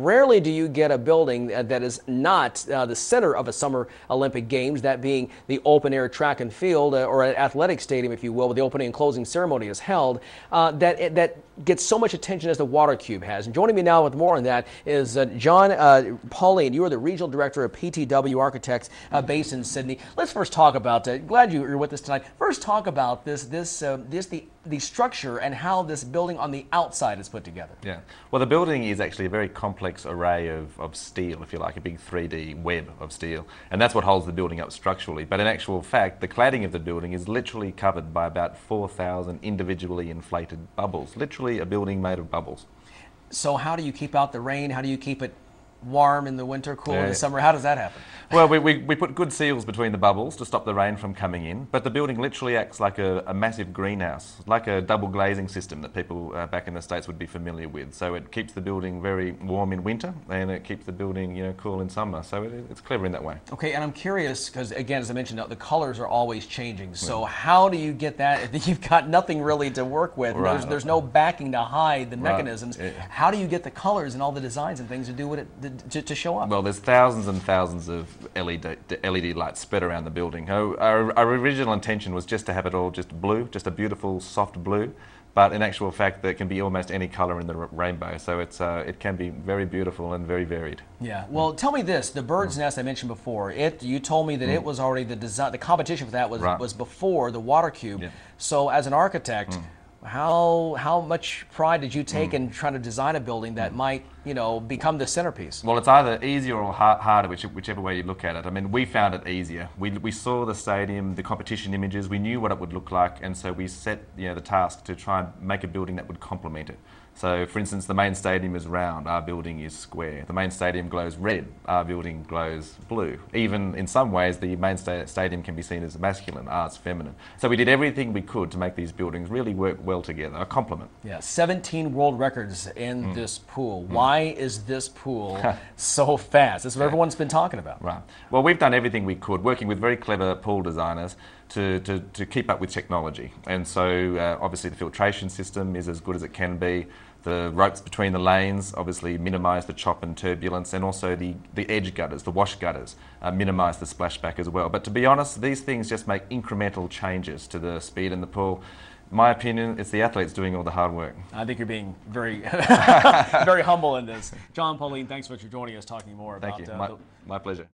Rarely do you get a building that is not the center of a Summer Olympic Games, that being the open-air track and field or an athletic stadium, if you will, where the opening and closing ceremony is held, that gets so much attention as the Water Cube has. And joining me now with more on that is John Pauline. You are the Regional Director of PTW Architects based in Sydney. Let's first talk about, glad you're with us tonight. First talk about the structure and how this building on the outside is put together. Yeah, well, the building is actually a very complex array of steel, if you like, a big 3D web of steel, and that's what holds the building up structurally. But in actual fact, the cladding of the building is literally covered by about 4,000 individually inflated bubbles, literally a building made of bubbles. So how do you keep out the rain? How do you keep it warm in the winter, cool in the summer? How does that happen? Well, we put good seals between the bubbles to stop the rain from coming in, but the building literally acts like a massive greenhouse, like a double glazing system that people back in the States would be familiar with. So it keeps the building very warm in winter, and it keeps the building, cool in summer. So it's clever in that way. Okay, and I'm curious, because again, as I mentioned, the colors are always changing. So how do you get that? If you've got nothing really to work with, right. there's no backing to hide the Right. mechanisms. Yeah. How do you get the colors and all the designs and things to do with it to show up? Well, there's thousands and thousands of LED lights spread around the building. Our original intention was just to have it all just blue, just a beautiful soft blue, but in actual fact there can be almost any colour in the rainbow, so it can be very beautiful and very varied. Yeah, well, tell me this, the bird's nest I mentioned before, you told me that it was already the design, the competition for that was before the Water Cube. Yeah. So as an architect, how much pride did you take in trying to design a building that might, become the centerpiece? Well, it's either easier or harder, whichever way you look at it. I mean, we found it easier. We saw the stadium, the competition images, we knew what it would look like, and so we set the task to try and make a building that would complement it. So, for instance, the main stadium is round, our building is square. The main stadium glows red, our building glows blue. Even in some ways, the main stadium can be seen as masculine, ours feminine. So we did everything we could to make these buildings really work well together, a complement. Yeah, 17 world records in this pool. Why is this pool so fast? That's what everyone's been talking about. Right. Well, we've done everything we could, working with very clever pool designers to keep up with technology. And so obviously the filtration system is as good as it can be. The ropes between the lanes obviously minimise the chop and turbulence, and also the edge gutters, the wash gutters, minimise the splashback as well. But to be honest, these things just make incremental changes to the speed in the pool. In my opinion, it's the athletes doing all the hard work. I think you're being very, very humble in this. John Pauline, thanks so much for joining us, talking more about Thank you. My pleasure.